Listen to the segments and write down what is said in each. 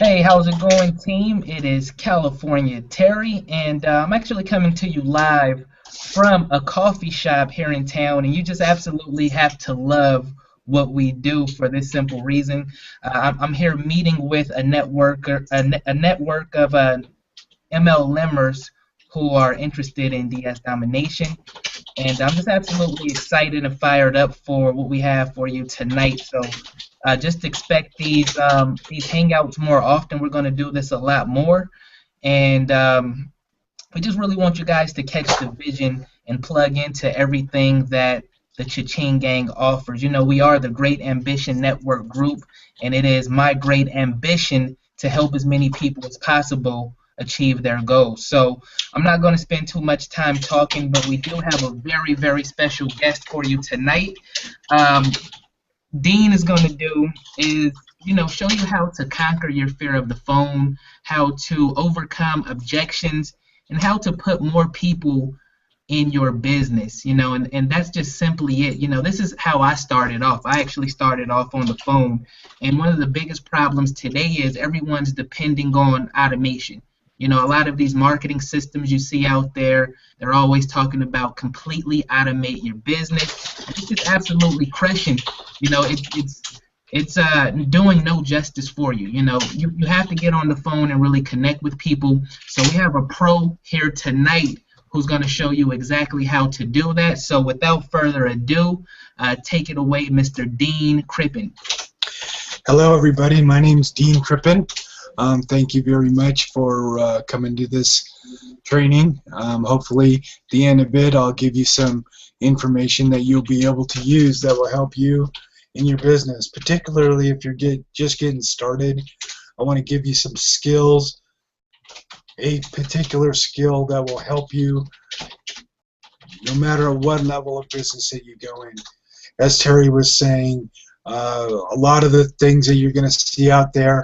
Hey, how's it going, team? It is California Terry, and I'm actually coming to you live from a coffee shop here in town, and you just absolutely have to love what we do for this simple reason. I'm here meeting with a network of MLMers who are interested in DS domination, and I'm just absolutely excited and fired up for what we have for you tonight. So just expect these hangouts more often. We're going to do this a lot more, and we just really want you guys to catch the vision and plug into everything that the Cha-Ching Gang offers. You know, we are the Great Ambition Network Group, and it is my great ambition to help as many people as possible achieve their goals. So I'm not going to spend too much time talking, but we do have a very, very special guest for you tonight. Um, Dean is going to do is, show you how to conquer your fear of the phone, how to overcome objections, and how to put more people in your business, and that's just simply it. This is how I started off. I actually started off on the phone, and one of the biggest problems today is everyone's depending on automation. A lot of these marketing systems you see out there, they're always talking about completely automate your business. It's just absolutely crushing. It's doing no justice for you. You have to get on the phone and really connect with people. So we have a pro here tonight who's going to show you exactly how to do that. So without further ado, take it away, Mr. Dean Crippen. Hello, everybody. My name's Dean Crippen. Thank you very much for coming to this training. Hopefully, at the end of it, I'll give you some information that you'll be able to use that will help you in your business, particularly if you're just getting started. I want to give you some skills, a particular skill that will help you no matter what level of business that you go in. As Terry was saying, a lot of the things that you're going to see out there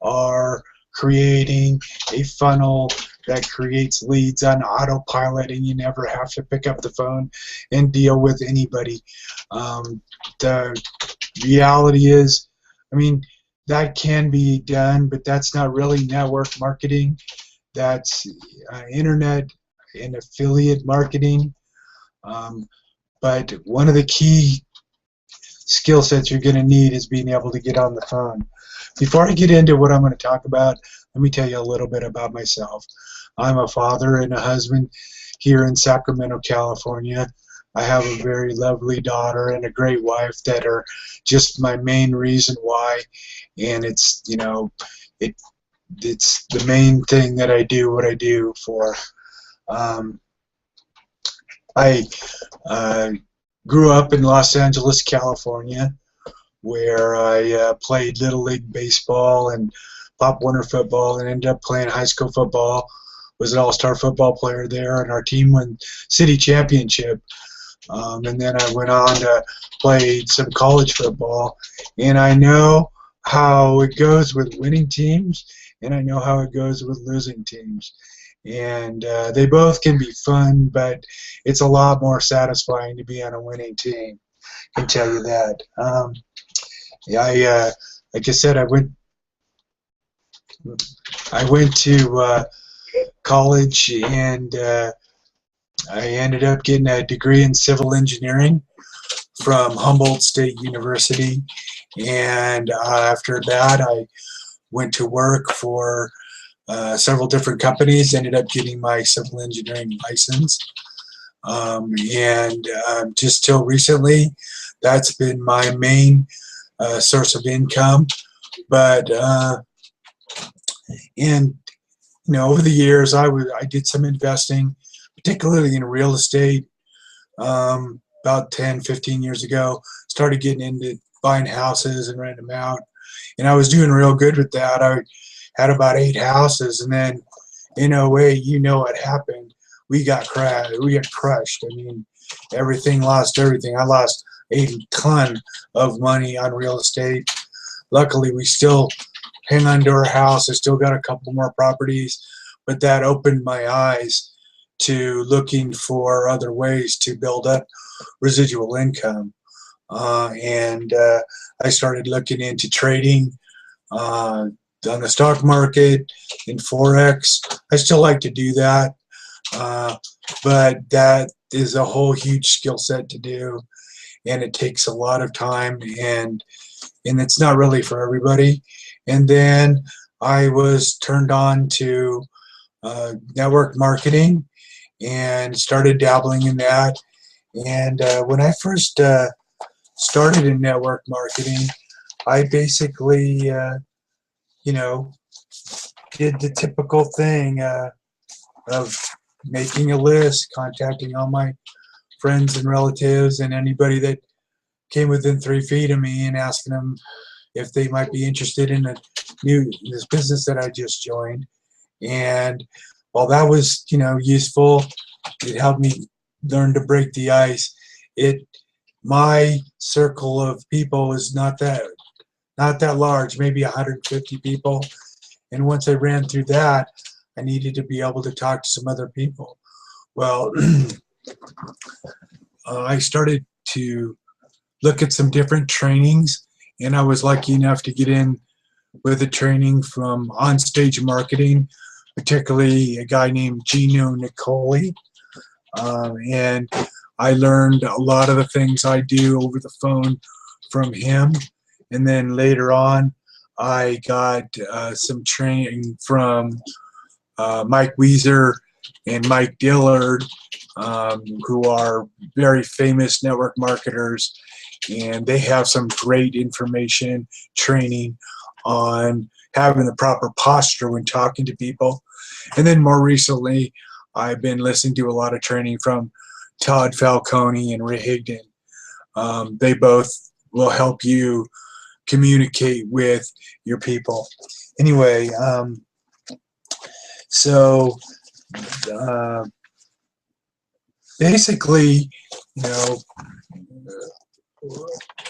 are creating a funnel that creates leads on autopilot, and you never have to pick up the phone and deal with anybody. The reality is, that can be done, but that's not really network marketing. That's internet and affiliate marketing. But one of the key skill sets you're going to need is being able to get on the phone. Before I get into what I'm going to talk about, let me tell you a little bit about myself. I'm a father and a husband here in Sacramento, California. I have a very lovely daughter and a great wife that are just my main reason why, and it's the main thing that I do what I do for. I grew up in Los Angeles, California, where I played Little League Baseball and Pop Warner football and ended up playing high school football. Was an all-star football player there, and our team won city championship. And then I went on to play some college football, and I know how it goes with winning teams, and I know how it goes with losing teams. And they both can be fun, but it's a lot more satisfying to be on a winning team. I can tell you that. Like I said, I went to college, and I ended up getting a degree in civil engineering from Humboldt State University. And after that, I went to work for several different companies, ended up getting my civil engineering license. And just till recently, that's been my main source of income. But over the years, I did some investing, particularly in real estate. About 10, 15 years ago, started getting into buying houses and renting them out, and I was doing real good with that. I had about 8 houses, and then in '08, what happened? We got crushed. Everything lost everything. I lost a ton of money on real estate. Luckily, we still hang on to our house. I still got a couple more properties, but that opened my eyes to looking for other ways to build up residual income. And I started looking into trading. The on the stock market, in Forex. I still like to do that, but that is a whole huge skill set to do, and it takes a lot of time, and it's not really for everybody. And then I was turned on to network marketing and started dabbling in that. And when I first started in network marketing, I basically, you know, did the typical thing of making a list, contacting all my friends and relatives and anybody that came within 3 feet of me, and asking them if they might be interested in this business that I just joined. And while that was, useful, it helped me learn to break the ice. My circle of people is not that large, maybe 150 people. And once I ran through that, I needed to be able to talk to some other people. Well, I started to look at some different trainings, and I was lucky enough to get in with a training from Onstage Marketing, particularly a guy named Gino Nicoli. And I learned a lot of the things I do over the phone from him. And then later on, I got some training from Mike Weezer and Mike Dillard, who are very famous network marketers, and they have some great information training on having the proper posture when talking to people. And then more recently, I've been listening to a lot of training from Todd Falcone and Ray Higdon. They both will help you communicate with your people. Anyway, so basically,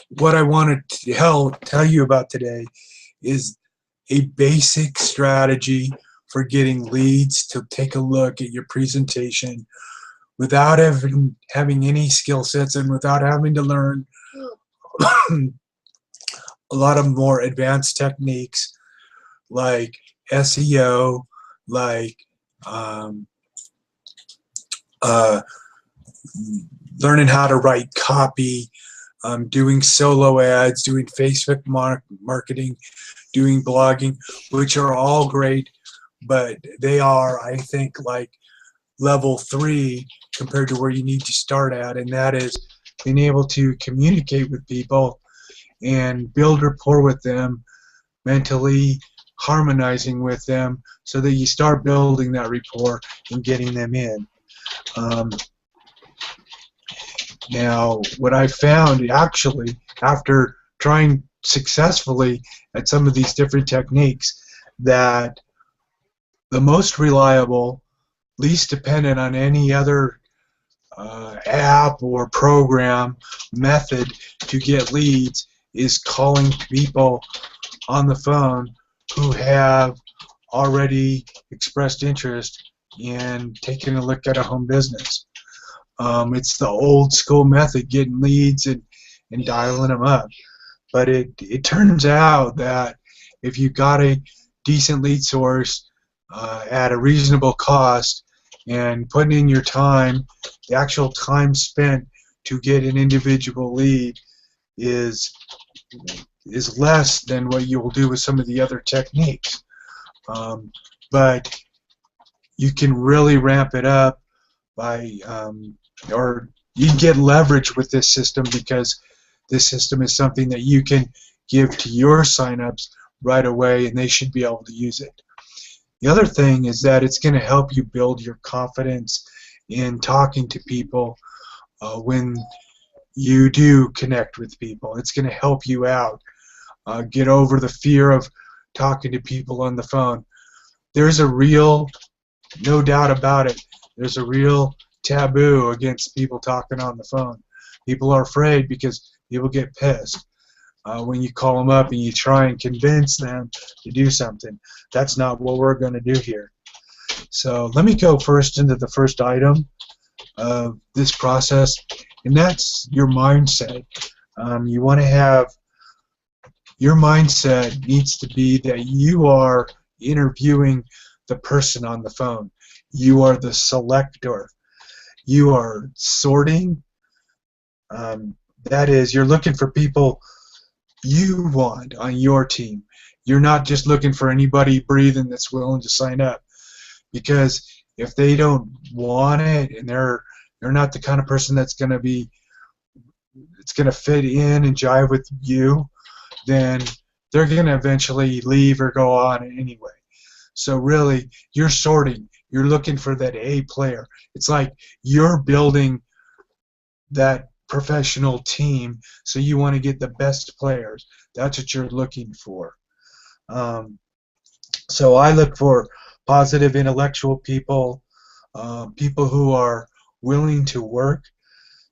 what I wanted to tell you about today is a basic strategy for getting leads to take a look at your presentation without having any skill sets and without having to learn a lot of more advanced techniques like SEO, like learning how to write copy, doing solo ads, doing Facebook marketing, doing blogging, which are all great, but they are, I think, like level 3 compared to where you need to start at, and that is being able to communicate with people and build rapport with them, mentally harmonizing with them, so that you start building that rapport and getting them in. Now, what I found actually, after trying successfully at some of these different techniques, that the most reliable, least dependent on any other app or program method to get leads is calling people on the phone who have already expressed interest in taking a look at a home business. It's the old school method, getting leads and dialing them up. But it turns out that if you got a decent lead source at a reasonable cost and putting in your time, the actual time spent to get an individual lead is less than what you will do with some of the other techniques. But you can really ramp it up by, or you can get leverage with this system, because this system is something that you can give to your signups right away, and they should be able to use it. The other thing is that it's going to help you build your confidence in talking to people when you do connect with people. It's going to help you out. Get over the fear of talking to people on the phone. There's a real, no doubt about it, there's a real taboo against people talking on the phone. People are afraid because people get pissed when you call them up and you try and convince them to do something. That's not what we're going to do here. So let me go first into the first item of this process, and that's your mindset. You want to have Your mindset needs to be that you are interviewing the person on the phone. You are the selector. You are sorting. That is, you're looking for people you want on your team. You're not just looking for anybody breathing that's willing to sign up, because if they don't want it and they're not the kind of person that's going to be it's going to fit in and jive with you, then they're going to eventually leave or go on anyway. So really, you're sorting. You're looking for that A player. It's like you're building that professional team, so you want to get the best players. That's what you're looking for. So I look for positive intellectual people, people who are willing to work,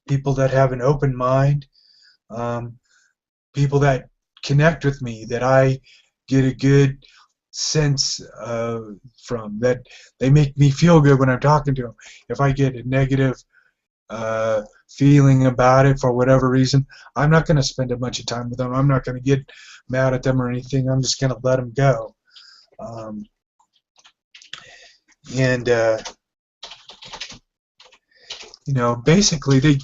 people that have an open mind, people that connect with me, that I get a good sense from, that they make me feel good when I'm talking to them. If I get a negative feeling about it for whatever reason, I'm not going to spend a bunch of time with them. I'm not going to get mad at them or anything. I'm just going to let them go. You know, basically, they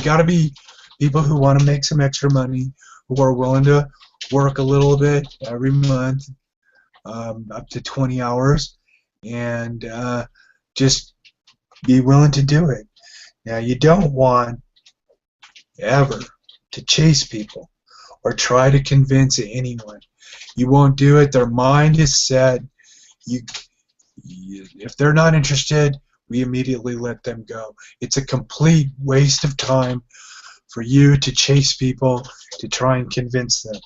got to be people who want to make some extra money, who are willing to work a little bit every month, up to 20 hours, and just be willing to do it. Now, you don't want ever to chase people or try to convince anyone. You won't do it. Their mind is set. If they're not interested, we immediately let them go. It's a complete waste of time for you to chase people, to try and convince them.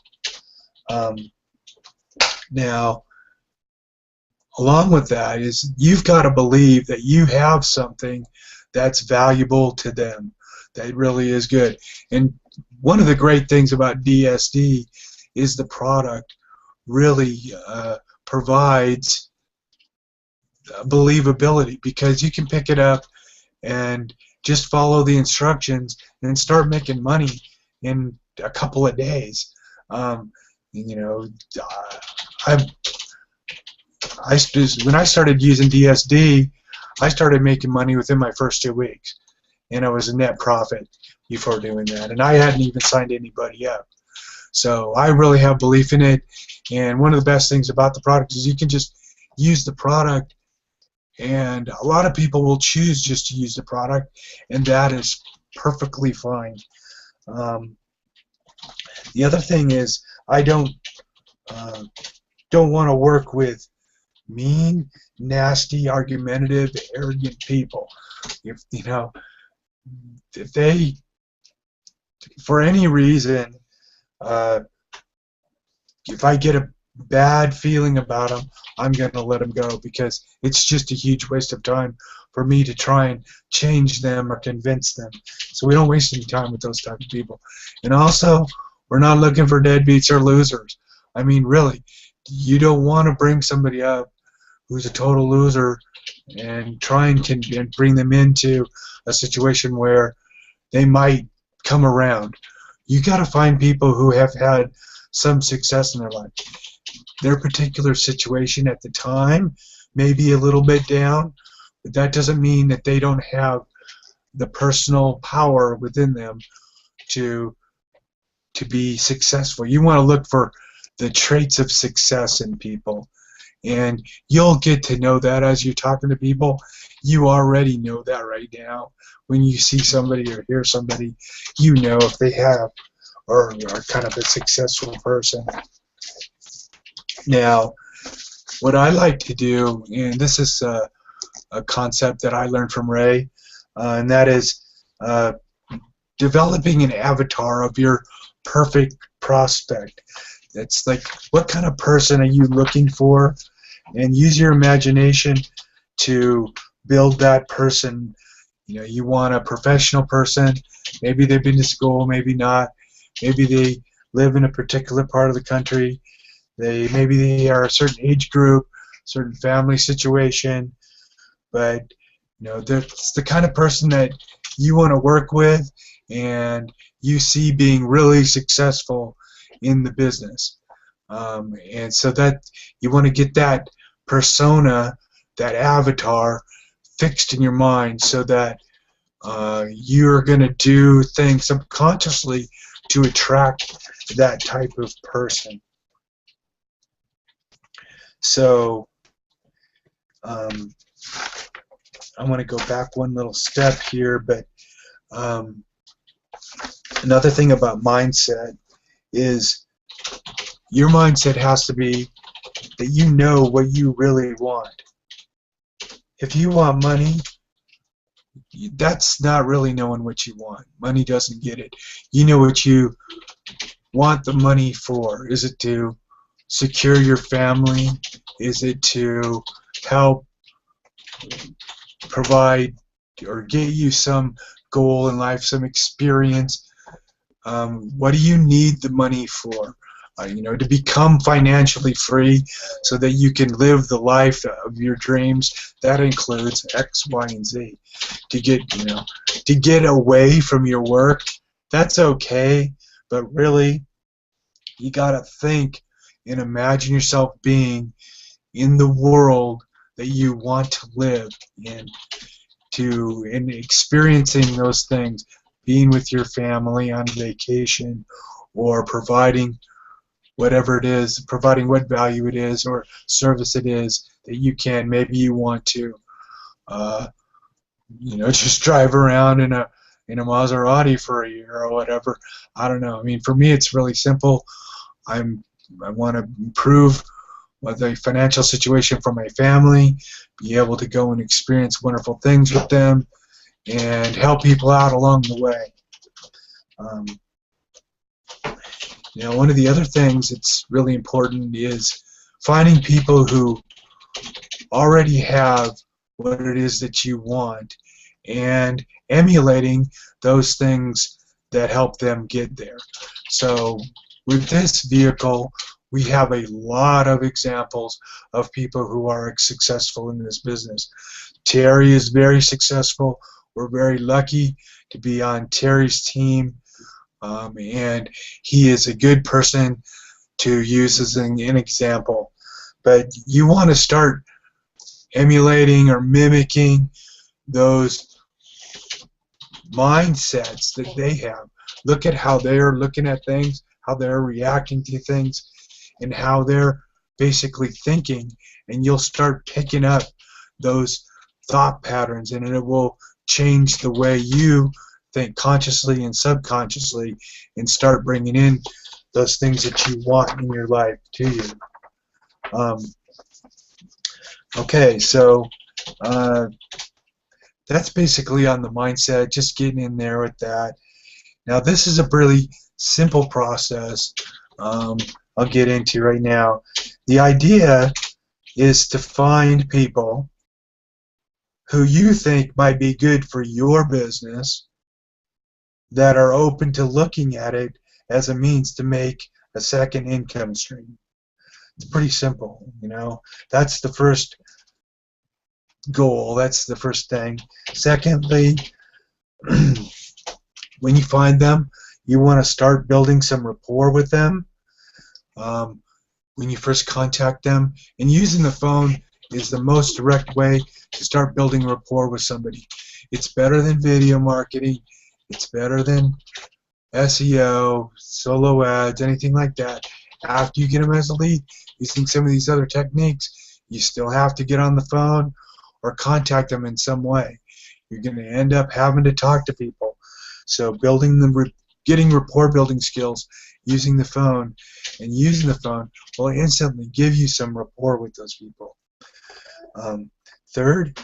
Now, along with that is you've got to believe that you have something that's valuable to them, that really is good. And one of the great things about DSD is the product really provides believability, because you can pick it up and just follow the instructions and start making money in a couple of days. You know, when I started using DSD, I started making money within my first 2 weeks, and I was a net profit before doing that, and I hadn't even signed anybody up. So I really have belief in it, and one of the best things about the product is you can just use the product, and a lot of people will choose just to use the product, and that is perfectly fine. The other thing is I don't want to work with mean, nasty, argumentative, arrogant people. If they, for any reason, if I get a bad feeling about them, I'm going to let them go, because it's just a huge waste of time for me to try and change them or convince them. So we don't waste any time with those type of people. And also, we're not looking for deadbeats or losers. I mean, really, you don't want to bring somebody up who's a total loser and try and bring them into a situation where they might come around. You got to find people who have had some success in their life. Their particular situation at the time may be a little bit down, but that doesn't mean that they don't have the personal power within them to be successful. You want to look for the traits of success in people, and you'll get to know that as you're talking to people. You already know that right now. When you see somebody or hear somebody, you know if they have or are kind of a successful person. Now, what I like to do, and this is a concept that I learned from Ray, and that is developing an avatar of your perfect prospect. It's like, what kind of person are you looking for? And use your imagination to build that person. You know, you want a professional person. Maybe they've been to school, maybe not. Maybe they live in a particular part of the country. Maybe they are a certain age group, certain family situation. But you know, it's the kind of person that you want to work with, and you see being really successful in the business. And so that you want to get that persona, that avatar, fixed in your mind so that you're going to do things subconsciously to attract that type of person. So I want to go back one little step here, but another thing about mindset is your mindset has to be that you know what you really want. If you want money, that's not really knowing what you want. Money doesn't get it. You know what you want the money for. Is it to secure your family? Is it to help provide or get you some goal in life, some experience? What do you need the money for? You know, to become financially free so that you can live the life of your dreams. That includes X, Y, and Z. To get, you know, to get away from your work, that's okay, but really, you gotta think and imagine yourself being in the world that you want to live in, and experiencing those things, being with your family on vacation, or providing whatever it is, providing what value it is or service it is that you can. Maybe you want to, you know, just drive around in a Maserati for a year or whatever. I don't know. I mean, for me, it's really simple. I want to improve the financial situation for my family, be able to go and experience wonderful things with them, and help people out along the way. You know, one of the other things that's really important is finding people who already have what it is that you want and emulating those things that help them get there. So with this vehicle, we have a lot of examples of people who are successful in this business. Terry is very successful. We're very lucky to be on Terry's team. And he is a good person to use as an example. But you want to start emulating or mimicking those mindsets that they have. Look at how they're looking at things, how they're reacting to things, and how they're basically thinking, and you'll start picking up those thought patterns, and it will change the way you think consciously and subconsciously, and start bringing in those things that you want in your life to you. Okay, so that's basically on the mindset, just getting in there with that. Now this is a really simple process I'll get into right now. The idea is to find people who you think might be good for your business, that are open to looking at it as a means to make a second income stream. It's pretty simple, you know. That's the first goal. That's the first thing. Secondly, when you find them, you want to start building some rapport with them. When you first contact them, and using the phone is the most direct way to start building rapport with somebody. It's better than video marketing. It's better than SEO, solo ads, anything like that. After you get them as a lead, using some of these other techniques, you still have to get on the phone or contact them in some way. You're going to end up having to talk to people. So getting rapport building skills using the phone, and using the phone will instantly give you some rapport with those people. Third,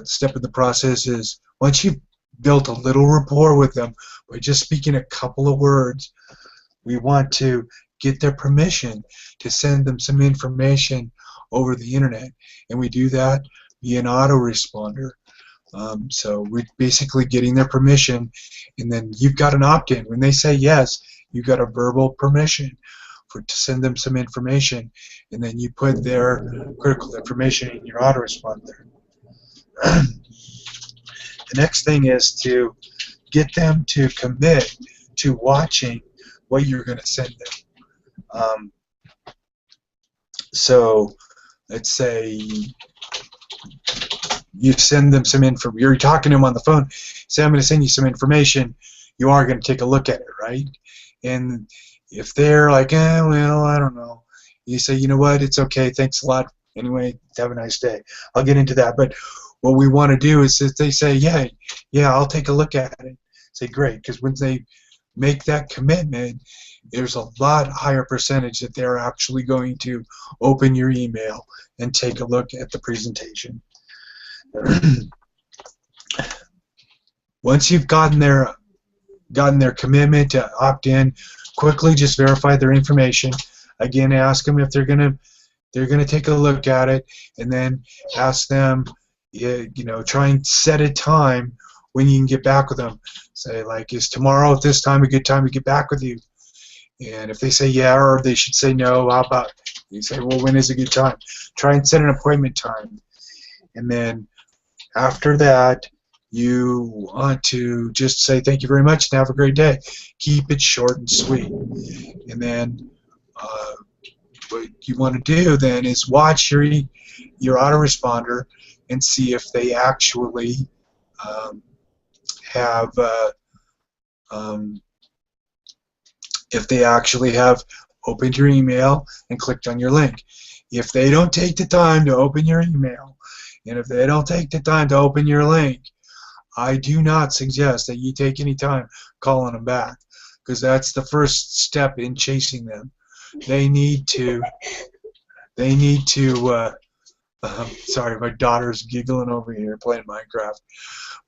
step in the process is, once you've built a little rapport with them by just speaking a couple of words, we want to get their permission to send them some information over the internet, and we do that via an autoresponder. So we're basically getting their permission, and then you've got an opt-in. When they say yes, you've got a verbal permission to send them some information, and then you put their critical information in your autoresponder. The next thing is to get them to commit to watching what you're going to send them. So let's say you send them some info. You're talking to them on the phone. Say, I'm going to send you some information. You are going to take a look at it, right? And if they're like, well, I don't know, you say, you know what, it's okay, thanks a lot. Anyway, have a nice day. I'll get into that. But what we want to do is if they say, yeah, I'll take a look at it, say, great, because when they make that commitment, there's a lot higher percentage that they're actually going to open your email and take a look at the presentation. Once you've gotten their commitment to opt in, quickly just verify their information. Again, ask them if they're gonna take a look at it, and then ask them, try and set a time when you can get back with them. Say, like, is tomorrow at this time a good time to get back with you? And if they say yeah, or they should say no, how about you say, well, when is a good time? Try and set an appointment time. And then after that, you want to just say thank you very much and have a great day. Keep it short and sweet. And then what you want to do then is watch your autoresponder and see if they actually have opened your email and clicked on your link. If they don't take the time to open your email, and if they don't take the time to open your link, I do not suggest that you take any time calling them back, because that's the first step in chasing them. They need to sorry, my daughter's giggling over here playing Minecraft,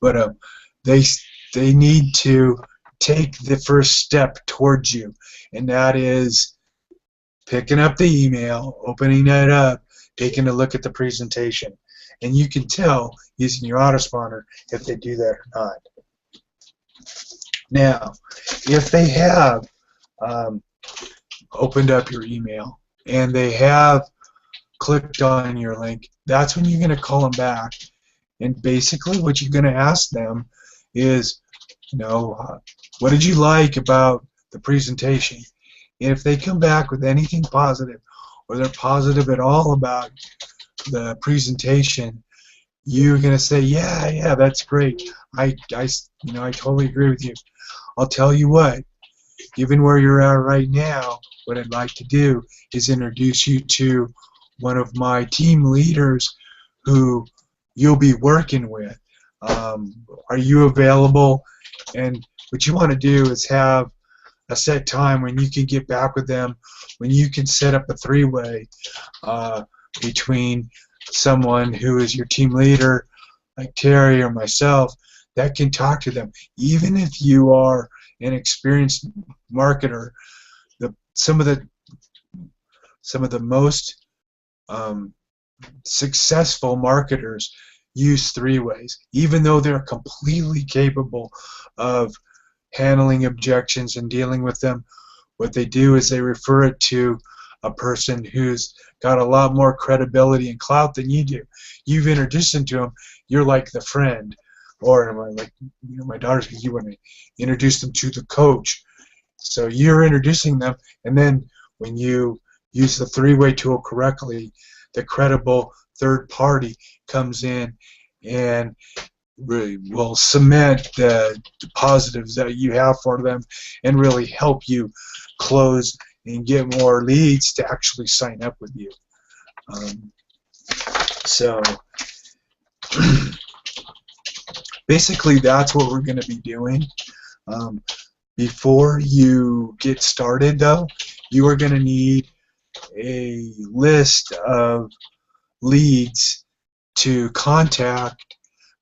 but they need to take the first step towards you, and that is picking up the email, opening it up, taking a look at the presentation. And you can tell using your autoresponder if they do that or not. Now, if they have opened up your email and they have clicked on your link, that's when you're going to call them back. And basically what you're going to ask them is, what did you like about the presentation? And if they come back with anything positive, or they're positive at all about the presentation, you're going to say, yeah, that's great. I totally agree with you. I'll tell you what, given where you're at right now, what I'd like to do is introduce you to one of my team leaders who you'll be working with. Are you available? And what you want to do is have a set time when you can get back with them, when you can set up a three-way between someone who is your team leader, like Terry or myself, that can talk to them. Even if you are an experienced marketer, some of the most successful marketers use three-ways, even though they're completely capable of handling objections and dealing with them. What they do is they refer it to a person who's got a lot more credibility and clout than you do. You've introduced them to them. You're like the friend, or like my daughters, because you want to introduce them to the coach. So you're introducing them, and then when you use the three-way tool correctly, the credible third party comes in and really will cement the positives that you have for them and really help you close and get more leads to actually sign up with you. So basically that's what we're going to be doing. Before you get started though, you are going to need a list of leads to contact,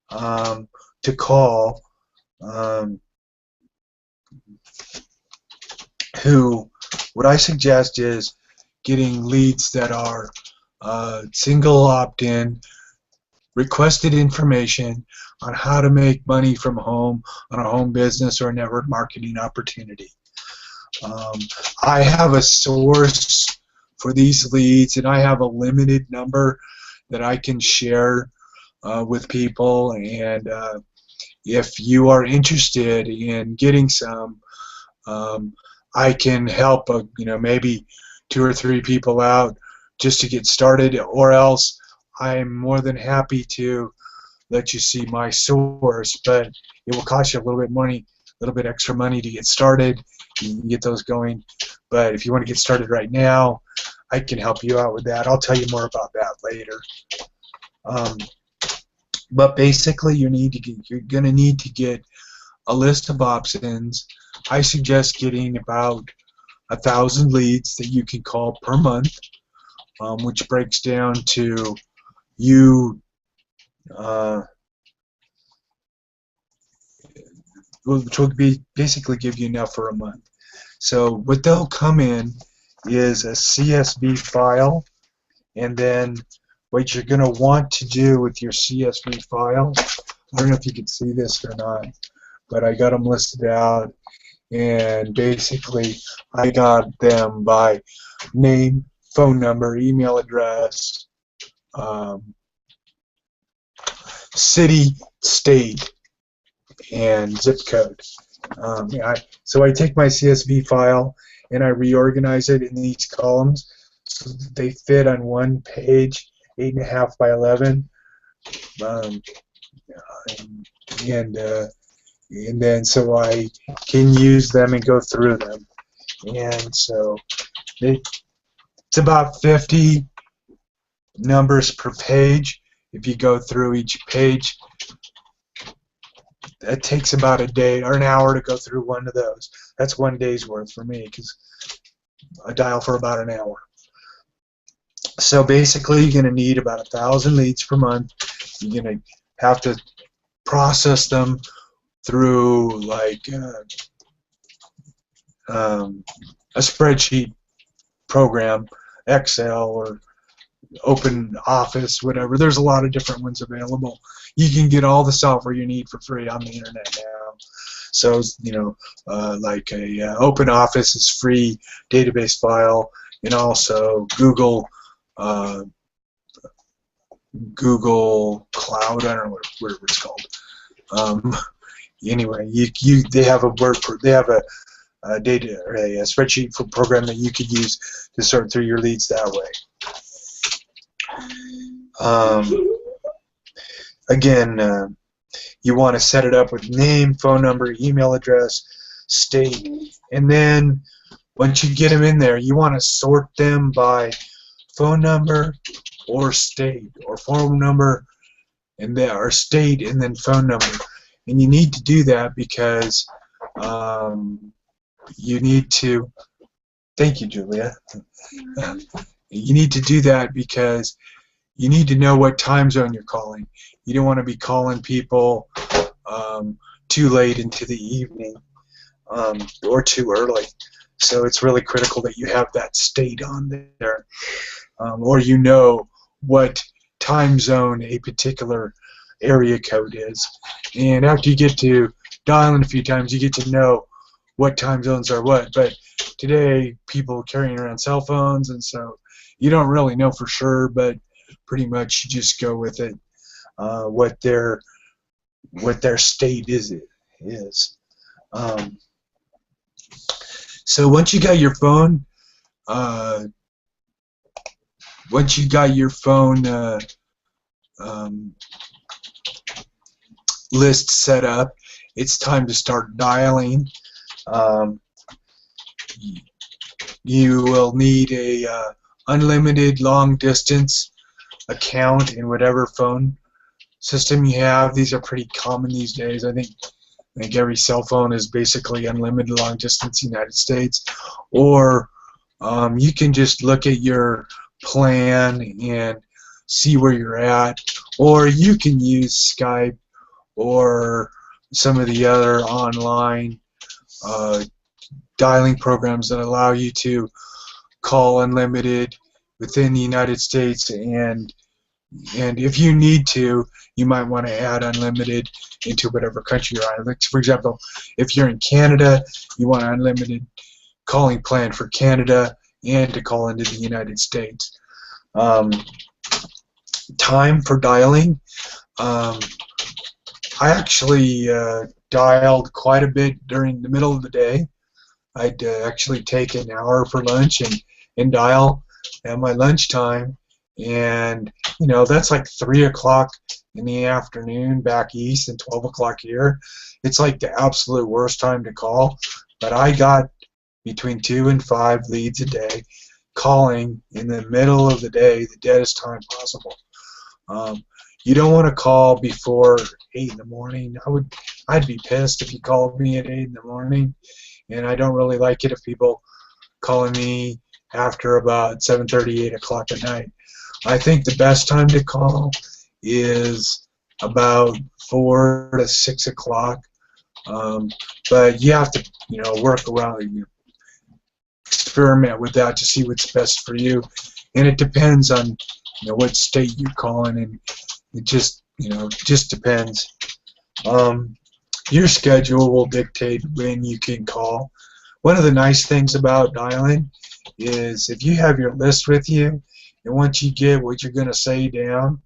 to call, who, what I suggest is getting leads that are single opt-in, requested information on how to make money from home on a home business or a network marketing opportunity. I have a source for these leads, and I have a limited number that I can share with people, and if you are interested in getting some, I can help maybe 2 or 3 people out just to get started, or else I'm more than happy to let you see my source, but it will cost you a little bit money, a little bit extra money to get started. You can get those going, but if you want to get started right now, I can help you out with that. I'll tell you more about that later. But basically, you're going to need to get a list of options. I suggest getting about 1,000 leads that you can call per month, which breaks down to you, which will basically give you enough for a month. So what they'll come in is a CSV file, and then what you're going to want to do with your CSV file, I don't know if you can see this or not, but I got them listed out, and basically I got them by name, phone number, email address, city, state, and zip code. So I take my CSV file and I reorganize it in these columns so that they fit on one page, 8.5 by 11, and then so I can use them and go through them. And so it's about 50 numbers per page. If you go through each page, it takes about a day or an hour to go through one of those. That's one day's worth for me, because I dial for about an hour. So basically, you're going to need about 1,000 leads per month. You're going to have to process them through like a spreadsheet program, Excel or Open Office, whatever. There's a lot of different ones available. You can get all the software you need for free on the internet now. So like a Open Office is free database file, and also Google Cloud. I don't know what it's called. Anyway, they have a data or a spreadsheet program that you could use to sort through your leads that way. Again, you want to set it up with name, phone number, email address, state, and then once you get them in there, you want to sort them by phone number or state, or phone number and then or state and then phone number. And you need to do that because you need to. Thank you, Julia. You need to do that because you need to know what time zone you're calling. You don't want to be calling people too late into the evening or too early. So it's really critical that you have that state on there, or you know what time zone a particular area code is. And after you get to dialing a few times, you get to know what time zones are what. But today, people are carrying around cell phones, and so you don't really know for sure, but pretty much you just go with it, what their state is. So once you got your phone, list set up, it's time to start dialing. You will need a unlimited long distance account in whatever phone system you have. These are pretty common these days. I think every cell phone is basically unlimited long distance in the United States. Or you can just look at your plan and see where you're at. Or you can use Skype or some of the other online dialing programs that allow you to call unlimited within the United States, and if you need to, you might want to add unlimited into whatever country you're in. Like, for example, if you're in Canada, you want an unlimited calling plan for Canada and to call into the United States. Time for dialing. I actually dialed quite a bit during the middle of the day. I'd actually take an hour for lunch and dial at my lunchtime, and that's like 3 o'clock in the afternoon back east and 12 o'clock here. It's like the absolute worst time to call, but I got between 2 and 5 leads a day, calling in the middle of the day, the deadest time possible. You don't want to call before 8 in the morning. I'd be pissed if you called me at 8 in the morning, and I don't really like it if people calling me after about 7:30, 8 o'clock at night. I think the best time to call is about 4 to 6 o'clock, but you have to work around, experiment with that to see what's best for you, and it depends on what state you're calling in. It just depends. Your schedule will dictate when you can call. One of the nice things about dialing is if you have your list with you, and once you get what you're going to say down,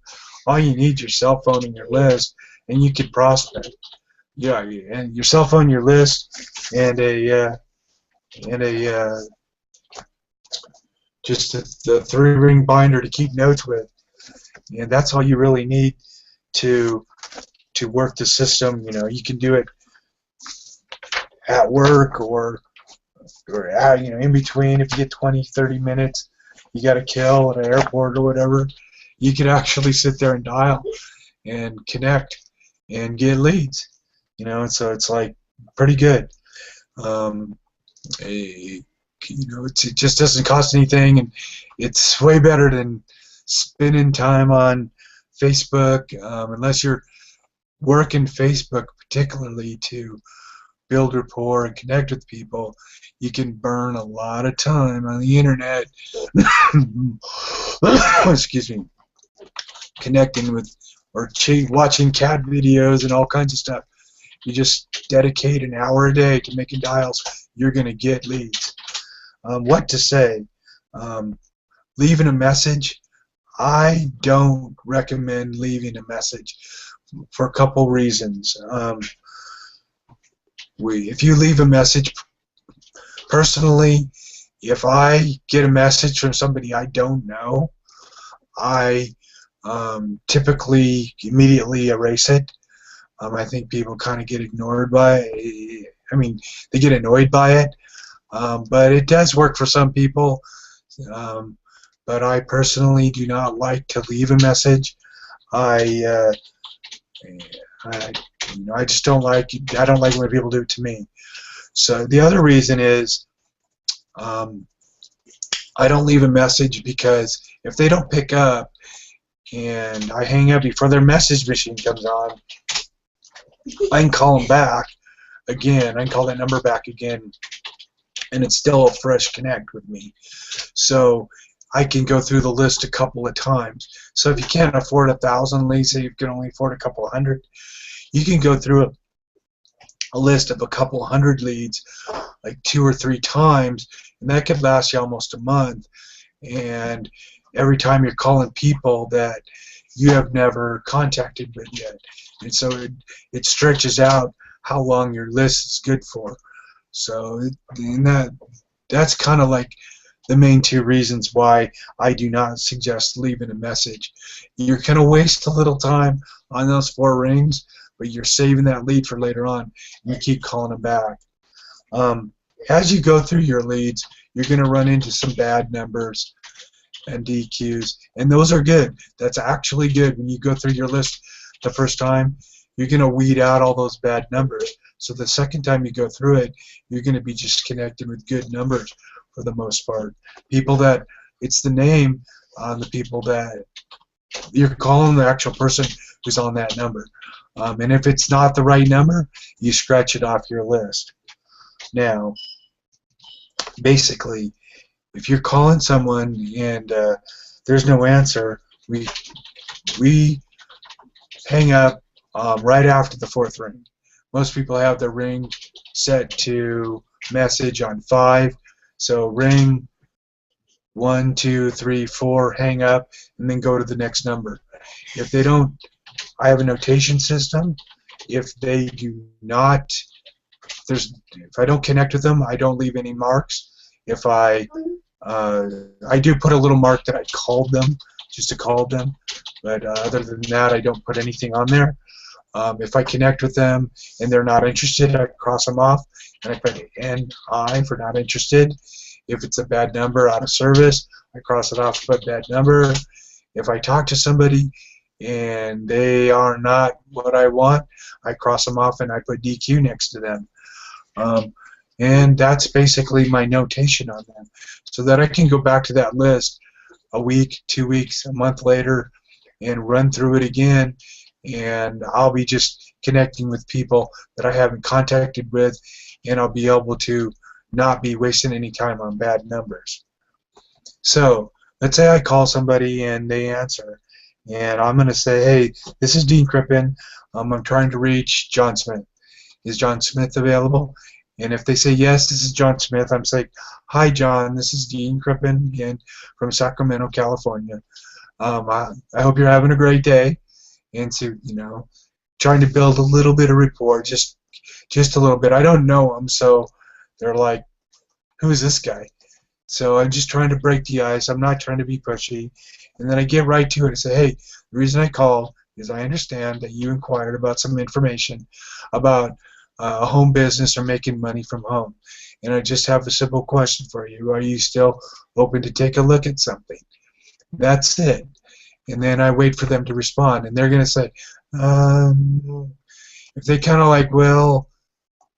all you need is your cell phone and your list, and you can prospect. Yeah, and your cell phone, your list, and just the 3-ring binder to keep notes with, and that's all you really need to work the system. You can do it at work or in between. If you get 20-30 minutes you got to kill at an airport or whatever, you could actually sit there and dial and connect and get leads. So it's like pretty good. It just doesn't cost anything, and it's way better than spending time on Facebook, unless you're working Facebook particularly to build rapport and connect with people. You can burn a lot of time on the internet excuse me, connecting with or watching cat videos and all kinds of stuff. You just dedicate an hour a day to making dials, you're going to get leads. What to say? Leaving a message. I don't recommend leaving a message for a couple reasons. If you leave a message, personally, if I get a message from somebody I don't know, I typically immediately erase it. I think people kind of get ignored by it. I mean, they get annoyed by it, but it does work for some people. But I personally do not like to leave a message. I just don't like it. I don't like when people do it to me. So the other reason is I don't leave a message because if they don't pick up and I hang up before their message machine comes on, I can call them back again. I can call that number back again, and it's still a fresh connect with me. So I can go through the list a couple of times. So if you can't afford 1,000 leads, say you can only afford a couple of hundred, you can go through a list of a couple of hundred leads like 2 or 3 times, and that could last you almost a month. And every time you're calling people that you have never contacted with yet, and so it stretches out how long your list is good for. So that's kind of like the main 2 reasons why I do not suggest leaving a message. You're going to waste a little time on those 4 rings, but you're saving that lead for later on, and you keep calling them back. As you go through your leads, you're going to run into some bad numbers and DQs, and those are good. That's actually good. When you go through your list the first time, you're going to weed out all those bad numbers. So the second time you go through it, you're going to be just connected with good numbers for the most part. People that it's the name on the people that you're calling, the actual person who's on that number. And if it's not the right number, you scratch it off your list. Now, basically, if you're calling someone and there's no answer, we hang up right after the 4th ring. Most people have their ring set to message on 5, so ring 1, 2, 3, 4, hang up, and then go to the next number. If they don't, I have a notation system. If they do not if I don't connect with them, I don't leave any marks. If I do put a little mark that I called them, just to call them, but other than that, I don't put anything on there. If I connect with them and they're not interested, I cross them off, and I put NI for not interested. If it's a bad number out of service, I cross it off, put bad number. If I talk to somebody and they are not what I want, I cross them off and I put DQ next to them. And that's basically my notation on them, so that I can go back to that list a week, 2 weeks, a month later, and run through it again, and I'll be just connecting with people that I haven't contacted with, and I'll be able to not be wasting any time on bad numbers. So let's say I call somebody and they answer, and I'm going to say, hey, this is Dean Crippen. I'm trying to reach John Smith. Is John Smith available? And if they say, yes, this is John Smith, I'm saying, hi, John, this is Dean Crippen again from Sacramento, California. I hope you're having a great day. And so, trying to build a little bit of rapport, just a little bit. I don't know them, so they're like, who is this guy? So I'm just trying to break the ice. I'm not trying to be pushy. And then I get right to it and say, hey, the reason I called is I understand that you inquired about some information about a home business or making money from home. And I just have a simple question for you. Are you still open to take a look at something? That's it. And then I wait for them to respond. And they're going to say, if they kind of like, well,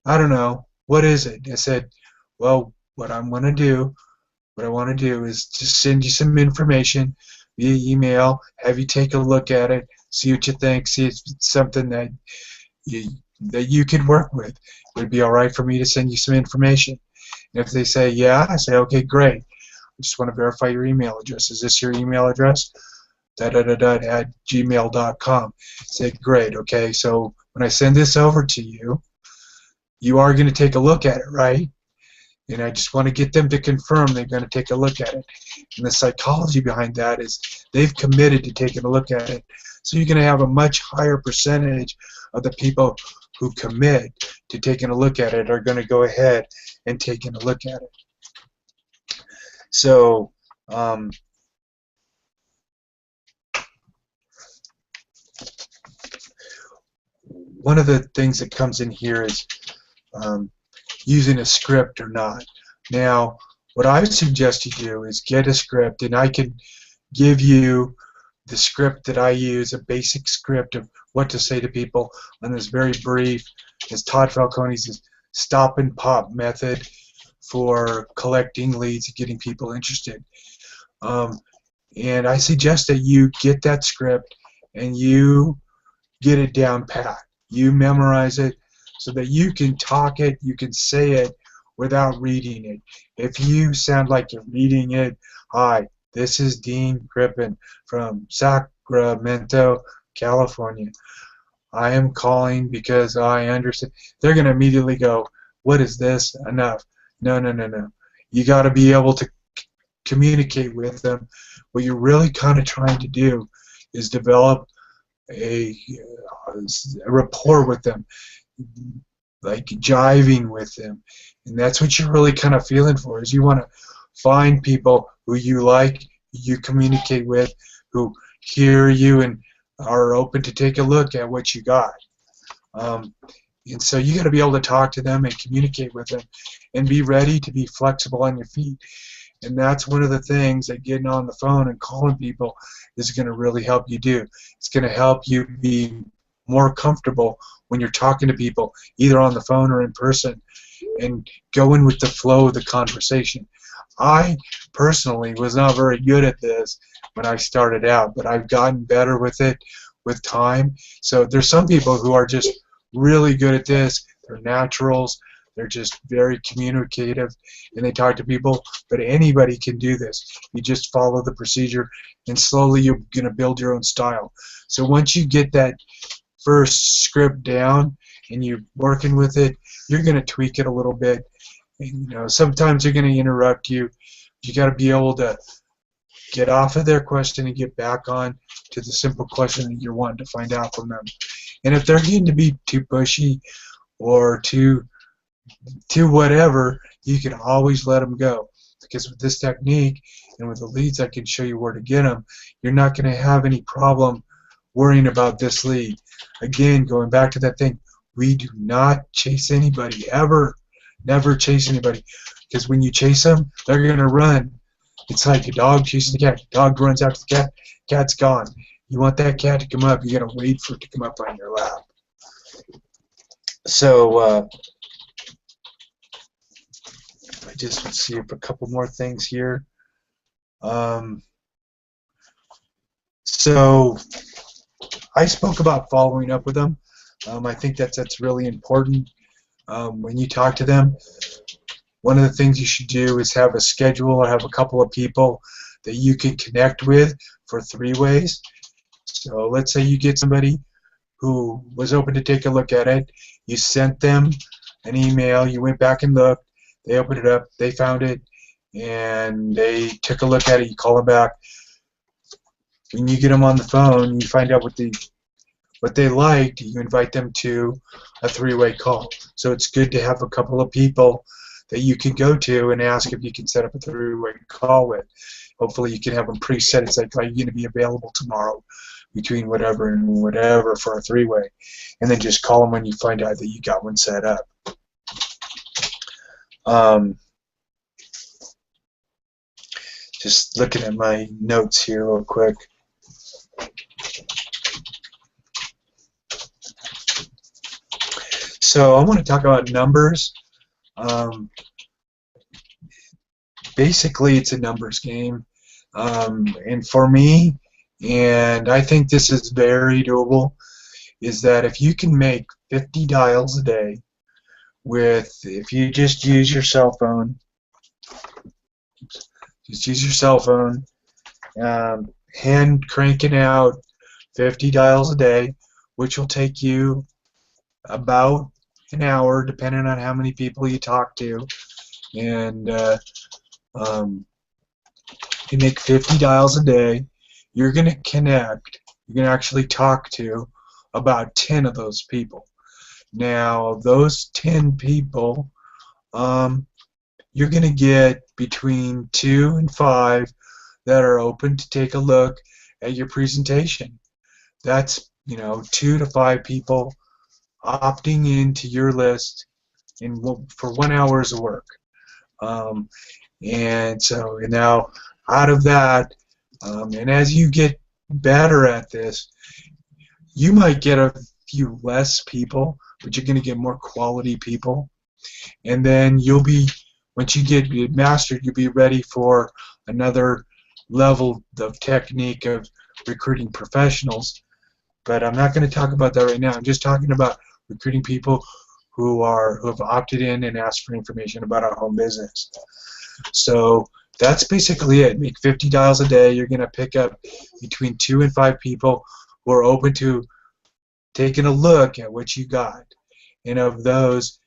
I don't know, what is it? I said, well, what I want to do is just send you some information via email, have you take a look at it, see what you think, see if it's something that you could work with. It would be all right for me to send you some information. And if they say, yeah, I say, okay, great. I just want to verify your email address. Is this your email address? @gmail.com. Say, great, okay, so when I send this over to you, you are going to take a look at it, right? And I just want to get them to confirm they're going to take a look at it. And the psychology behind that is they've committed to taking a look at it. So you're going to have a much higher percentage of the people who commit to taking a look at it are going to go ahead and taking a look at it. So one of the things that comes in here is using a script or not. Now, what I would suggest you do is get a script, and I can give you the script that I use, a basic script of what to say to people on this very brief, as Todd Falcone's stop and pop method for collecting leads and getting people interested. And I suggest that you get that script and you get it down pat. You memorize it so that you can talk it, you can say it without reading it. If you sound like you're reading it, hi, this is Dean Crippen from Sacramento, California. I am calling because I understand. They're going to immediately go, what is this? Enough. No. You got to be able to communicate with them. What you're really kind of trying to do is develop a rapport with them, like jiving with them. And that's what you're really kind of feeling for, is you want to find people who you like, you communicate with, who hear you and are open to take a look at what you got. And so you got to be able to talk to them and communicate with them and be ready to be flexible on your feet. And that's one of the things that getting on the phone and calling people is going to really help you do. It's going to help you be more comfortable when you're talking to people, either on the phone or in person, and going with the flow of the conversation. I personally was not very good at this when I started out, but I've gotten better with it with time. So there's some people who are just really good at this. They're naturals. They're just very communicative, and they talk to people. But anybody can do this. You just follow the procedure, and slowly you're going to build your own style. So once you get that first script down and you're working with it, you're going to tweak it a little bit. And, sometimes they're going to interrupt you. You got to be able to get off of their question and get back on to the simple question that you're wanting to find out from them. And if they're getting to be too pushy or too to whatever, you can always let them go. Because with this technique and with the leads, I can show you where to get them. You're not going to have any problem worrying about this lead. Again, going back to that thing, we do not chase anybody, ever. Never chase anybody. Because when you chase them, they're going to run. It's like a dog chasing a cat. Dog runs after the cat, cat's gone. You want that cat to come up, you got to wait for it to come up on your lap. So, I just want to see a couple more things here. So I spoke about following up with them. I think that's really important. When you talk to them, one of the things you should do is have a schedule or have a couple of people that you can connect with for 3 ways. So let's say you get somebody who was open to take a look at it. You sent them an email. You went back and looked. They opened it up. They found it, and they took a look at it. You call them back. When you get them on the phone, you find out what they liked. You invite them to a 3-way call. So it's good to have a couple of people that you can go to and ask if you can set up a 3-way call with. Hopefully you can have them preset. It's like, are you going to be available tomorrow between whatever and whatever for a 3-way? And then just call them when you find out that you got one set up. Just looking at my notes here real quick. So I want to talk about numbers. Basically, it's a numbers game. And for me, and I think this is very doable, is that if you can make 50 dials a day if you just use your cell phone, hand cranking out 50 dials a day, which will take you about an hour, depending on how many people you talk to, and you make 50 dials a day, you're going to connect, you're going to actually talk to about 10 of those people. Now, those 10 people, you're going to get between 2 and 5 that are open to take a look at your presentation. That's, 2 to 5 people opting into your list for 1 hour's of work. And so now out of that, and as you get better at this, you might get a few less people, but you're going to get more quality people. And then you'll be, once you get mastered, you'll be ready for another level of technique of recruiting professionals. But I'm not going to talk about that right now. I'm just talking about recruiting people who have opted in and asked for information about our home business. So that's basically it. Make 50 dials a day. You're going to pick up between 2 and 5 people who are open to taking a look at what you got. And of those,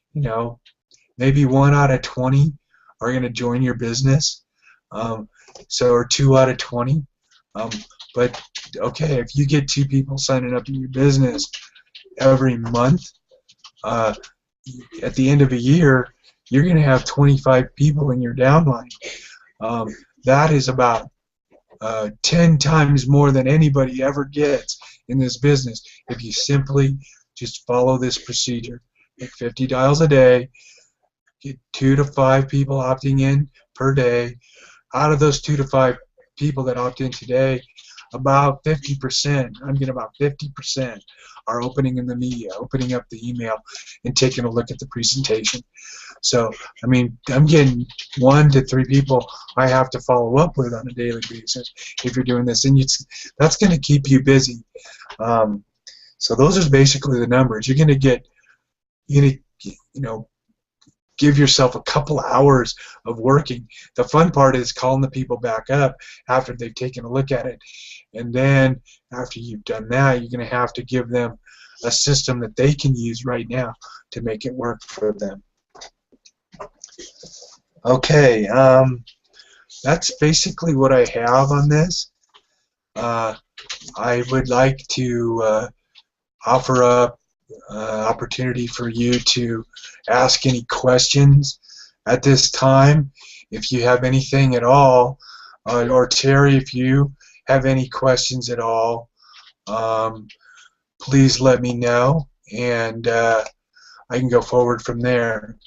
maybe 1 out of 20 are going to join your business. Or 2 out of 20. But okay, if you get 2 people signing up in your business every month, at the end of a year, you're going to have 25 people in your downline. That is about 10 times more than anybody ever gets in this business if you simply just follow this procedure. Make 50 dials a day, get 2 to 5 people opting in per day. Out of those 2 to 5 people that opt in today, about 50%, I'm getting about 50%, are opening in the media, opening up the email, and taking a look at the presentation. So, I mean, I'm getting 1 to 3 people I have to follow up with on a daily basis if you're doing this, and that's going to keep you busy. So those are basically the numbers. You're going to get, give yourself a couple hours of working. The fun part is calling the people back up after they've taken a look at it. And then after you've done that, you're going to have to give them a system that they can use right now to make it work for them. Okay, that's basically what I have on this. I would like to offer up opportunity for you to ask any questions at this time. If you have anything at all, or Terry, if you have any questions at all, please let me know, and I can go forward from there.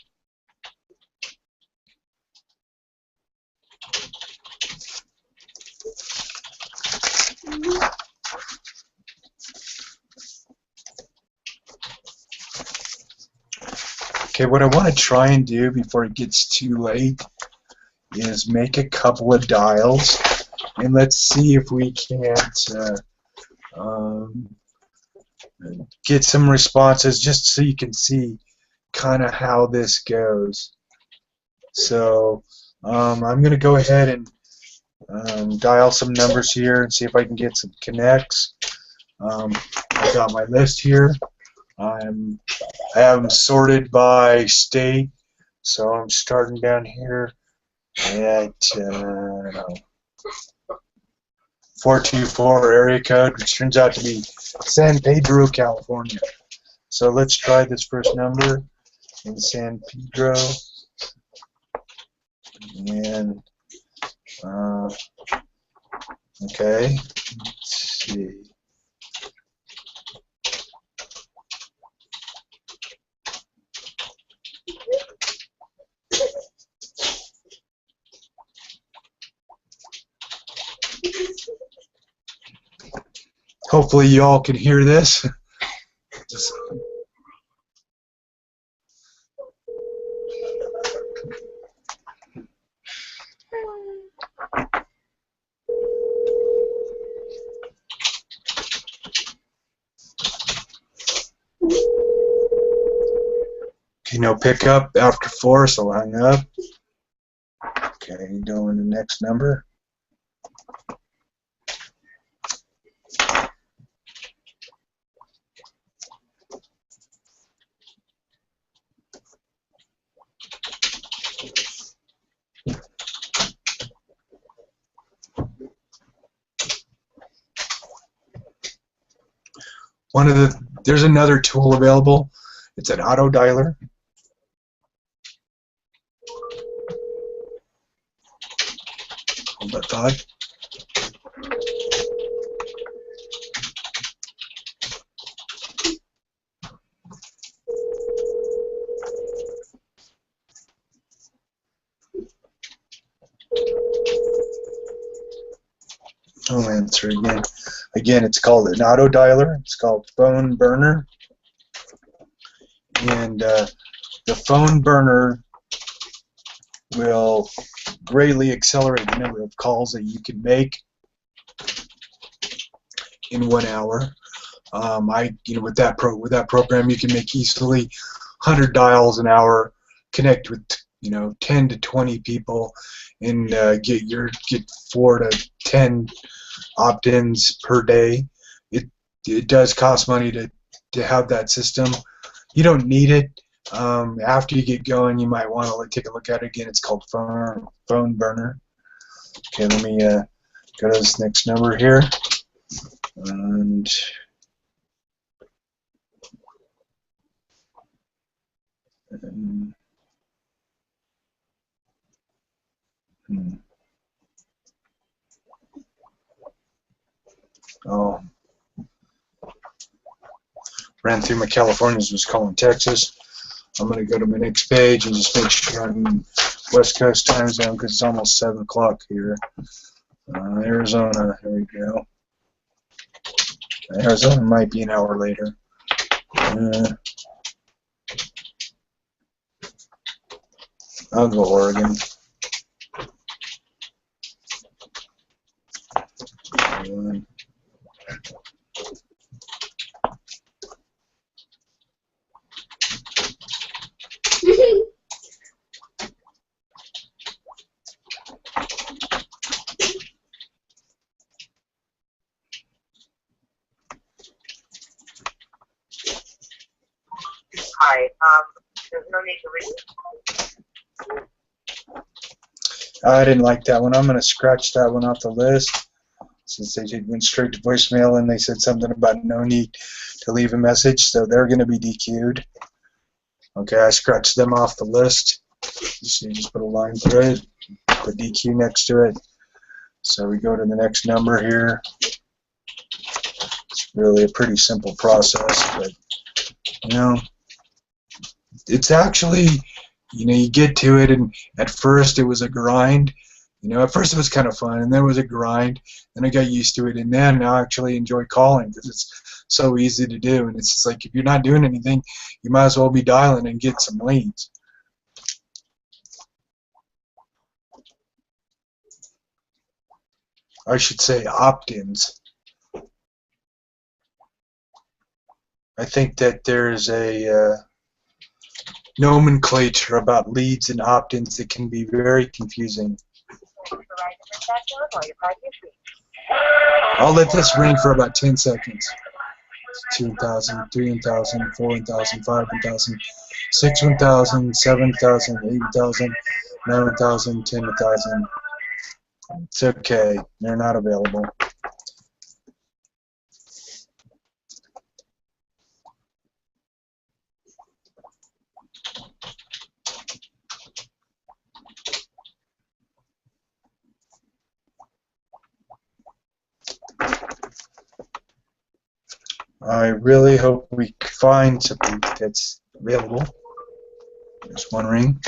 Okay, what I want to try and do before it gets too late is make a couple of dials, and let's see if we can't get some responses, just so you can see kind of how this goes. So I'm going to go ahead and dial some numbers here and see if I can get some connects. I got my list here. I have them sorted by state, so I'm starting down here at 424 area code, which turns out to be San Pedro, California. So let's try this first number in San Pedro, and okay, let's see. Hopefully you all can hear this. Just okay, no pickup after 4, so hang up. Okay, going to the next number. There's another tool available. It's an auto dialer. Hold that thought. I'll answer again. Again, it's called an auto dialer. It's called Phone Burner. And the Phone Burner will greatly accelerate the number of calls that you can make in 1 hour. With that program, you can make easily 100 dials an hour, connect with 10 to 20 people, and get 4 to 10 opt-ins per day. It does cost money to have that system. You don't need it. After you get going, you might want to take a look at it again. It's called Phone Burner. Okay, let me go to this next number here, and oh, ran through my Californians, was calling Texas. I'm going to go to my next page and just make sure I'm in West Coast time zone because it's almost 7 o'clock here. Arizona, here we go. Arizona might be an hour later. I'll go Oregon. Hi. There's no need to read. I didn't like that one. I'm going to scratch that one off the list since they went straight to voicemail and they said something about no need to leave a message, so they're going to be DQ'd. Okay, I scratched them off the list. So you just put a line through it, put DQ next to it. So we go to the next number here. It's really a pretty simple process, but it's actually, you get to it, and at first it was a grind. At first it was kind of fun, and then it was a grind. Then I got used to it, and then I actually enjoy calling because it's so easy to do. And it's just like, if you're not doing anything, you might as well be dialing and get some leads. I should say opt-ins. I think that there's a nomenclature about leads and opt-ins that can be very confusing. I'll let this ring for about 10 seconds. 2,000, 3,000, 4,000, 5,000, 6,000, 7,000, 8,000, 9,000, 10,000. It's okay. They're not available. I really hope we find something that's available. There's one ring.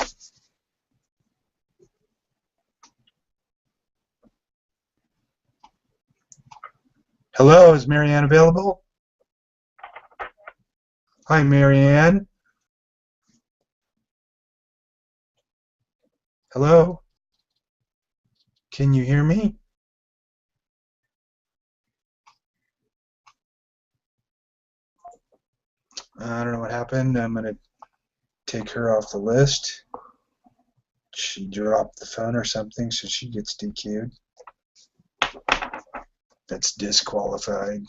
Hello, is Marianne available? Hi, Marianne. Hello? Can you hear me? I don't know what happened. I'm going to take her off the list. She dropped the phone or something, so she gets DQ'd. That's disqualified.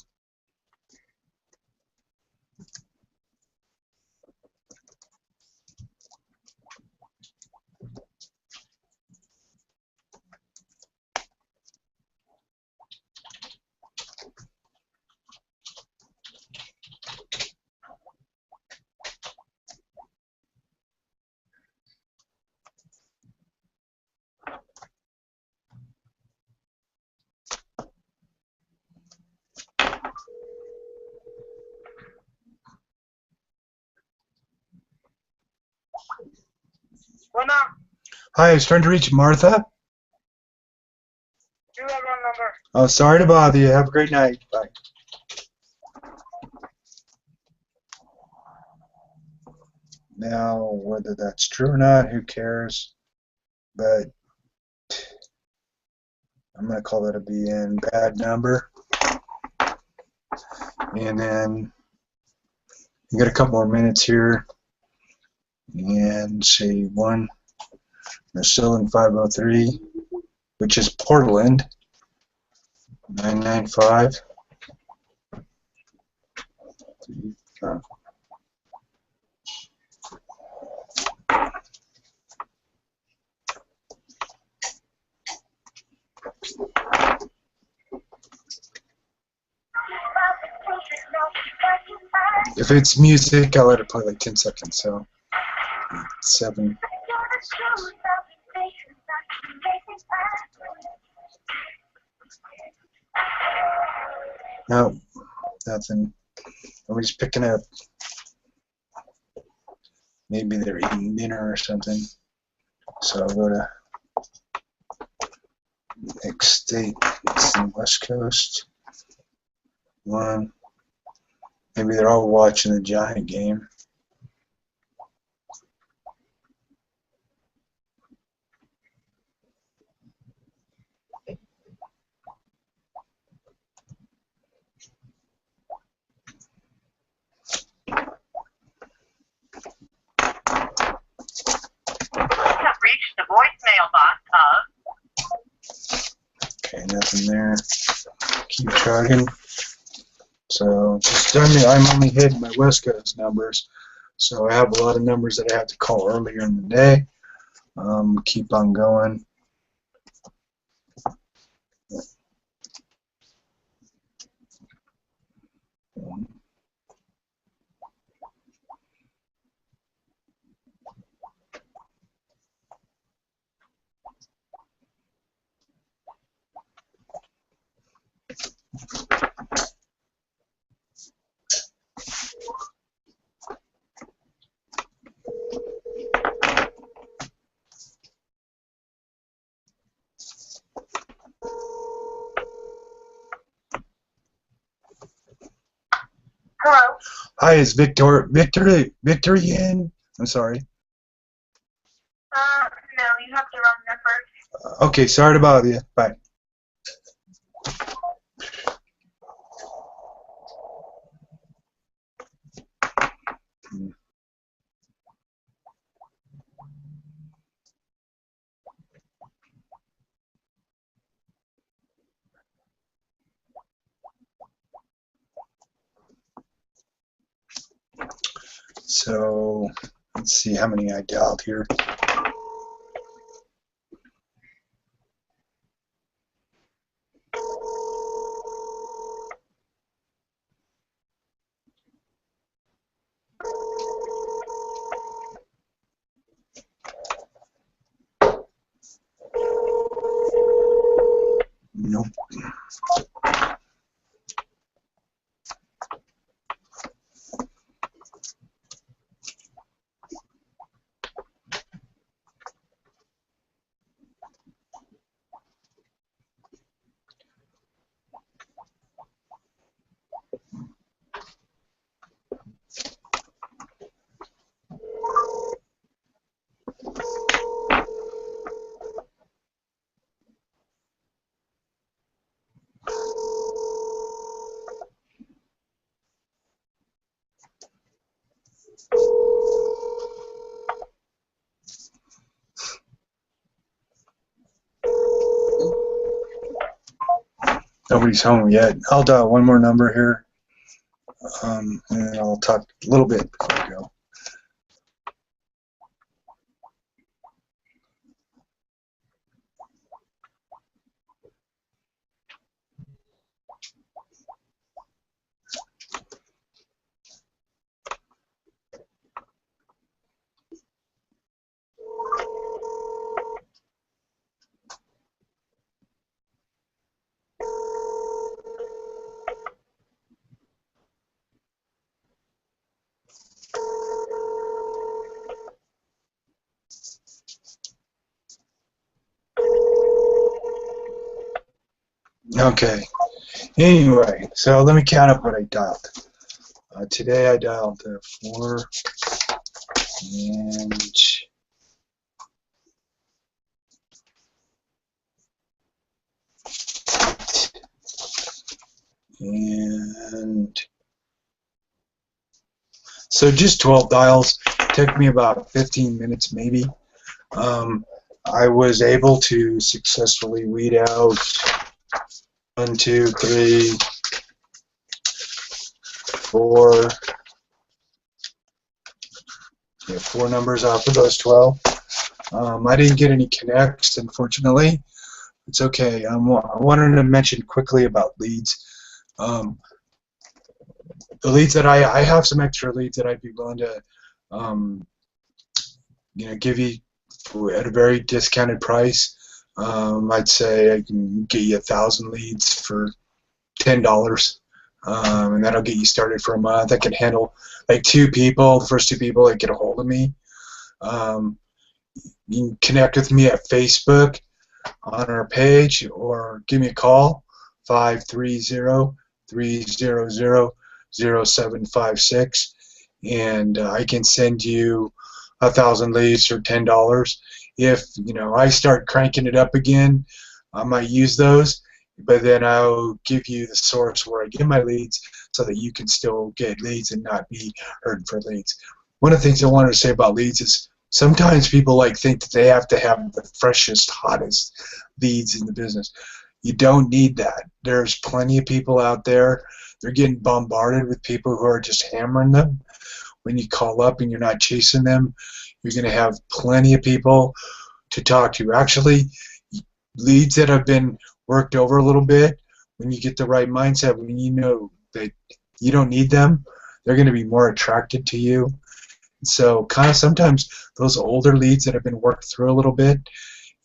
Bueno, Hi, I was trying to reach Martha. you have wrong number. Oh, sorry to bother you. Have a great night. Bye. Now, whether that's true or not, who cares? But I'm going to call that a BN, bad number. And then you got a couple more minutes here. And say one, they're still in 503, which is Portland, 995. If it's music, I'll let it play like 10 seconds, so 7. No, nothing. Nobody's picking up. Maybe they're eating dinner or something. So I'll go to next state. It's in West Coast. 1. Maybe they're all watching the Giant game. Have reached the voicemail box of. Okay, nothing there. Keep chugging. So just I'm only hitting my West Coast numbers, so I have a lot of numbers that I have to call earlier in the day. Keep on going. Hi, is Victory in? I'm sorry. No, you have the wrong number. Okay, sorry about you. Bye. So let's see how many I dialed here. Nope. Nobody's home yet. I'll dial one more number here, and then I'll talk a little bit before I go. Okay. Anyway, so let me count up what I dialed. Today I dialed 4 and so just 12 dials. Took me about 15 minutes maybe. I was able to successfully weed out 1, 2, 3, 4. Yeah, 4 numbers off of those 12. I didn't get any connects, unfortunately. It's okay. I wanted to mention quickly about leads. The leads that I have some extra leads that I'd be willing to, give you at a very discounted price. I'd say I can get you 1,000 leads for $10, and that'll get you started for a month. I can handle like 2 people. The first 2 people that get a hold of me. You can connect with me at Facebook on our page, or give me a call, 530-300-0756, and I can send you 1,000 leads for $10. If I start cranking it up again, I might use those, but then I'll give you the source where I get my leads so that you can still get leads and not be hurting for leads. One of the things I wanted to say about leads is sometimes people think that they have to have the freshest, hottest leads in the business. You don't need that. There's plenty of people out there. They're getting bombarded with people who are just hammering them. When you call up and you're not chasing them, you're going to have plenty of people to talk to. Actually, leads that have been worked over a little bit, when you get the right mindset, when you know that you don't need them, they're going to be more attracted to you. So kind of sometimes those older leads that have been worked through a little bit,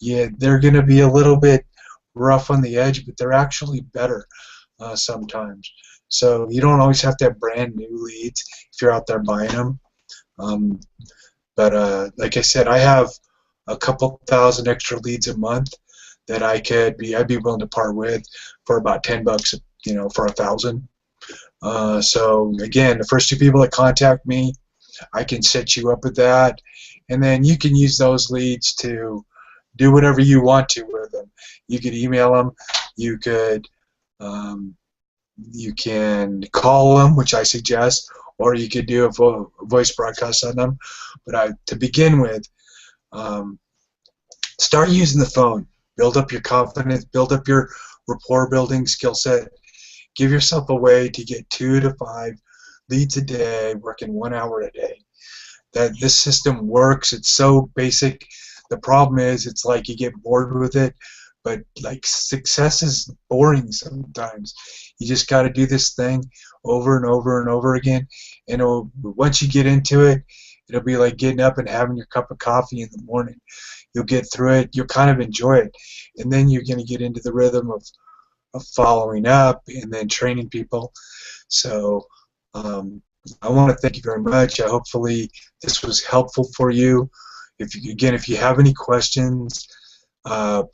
yeah, they're going to be a little bit rough on the edge, but they're actually better sometimes. So you don't always have to have brand new leads if you're out there buying them. But like I said, I have a couple thousand extra leads a month that I'd be willing to part with for about $10, for 1,000. So again, the first 2 people that contact me, I can set you up with that, and then you can use those leads to do whatever you want to with them. You could email them, you could you can call them, which I suggest, or you could do a voice broadcast on them. But to begin with, start using the phone. Build up your confidence, build up your rapport building skill set. Give yourself a way to get 2 to 5 leads a day, working 1 hour a day. This system works. It's so basic. The problem is, it's like you get bored with it, but like success is boring sometimes. You just got to do this thing over and over and over again, and once you get into it, it'll be like getting up and having your cup of coffee in the morning. You'll get through it. You'll kind of enjoy it, and then you're going to get into the rhythm of following up and then training people. So I want to thank you very much. Hopefully this was helpful for you. If you have any questions,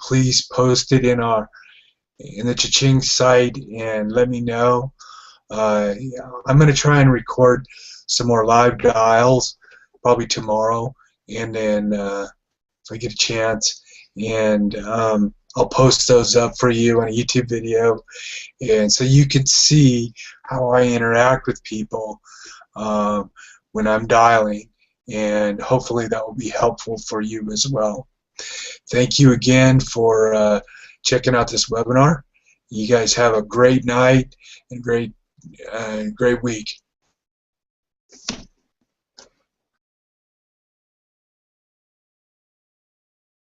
please post it in the Cha-Ching site and let me know. I'm going to try and record some more live dials probably tomorrow, and then if I get a chance, and I'll post those up for you on a YouTube video, and so you can see how I interact with people when I'm dialing, and hopefully that will be helpful for you as well. Thank you again for checking out this webinar. You guys have a great night and great week.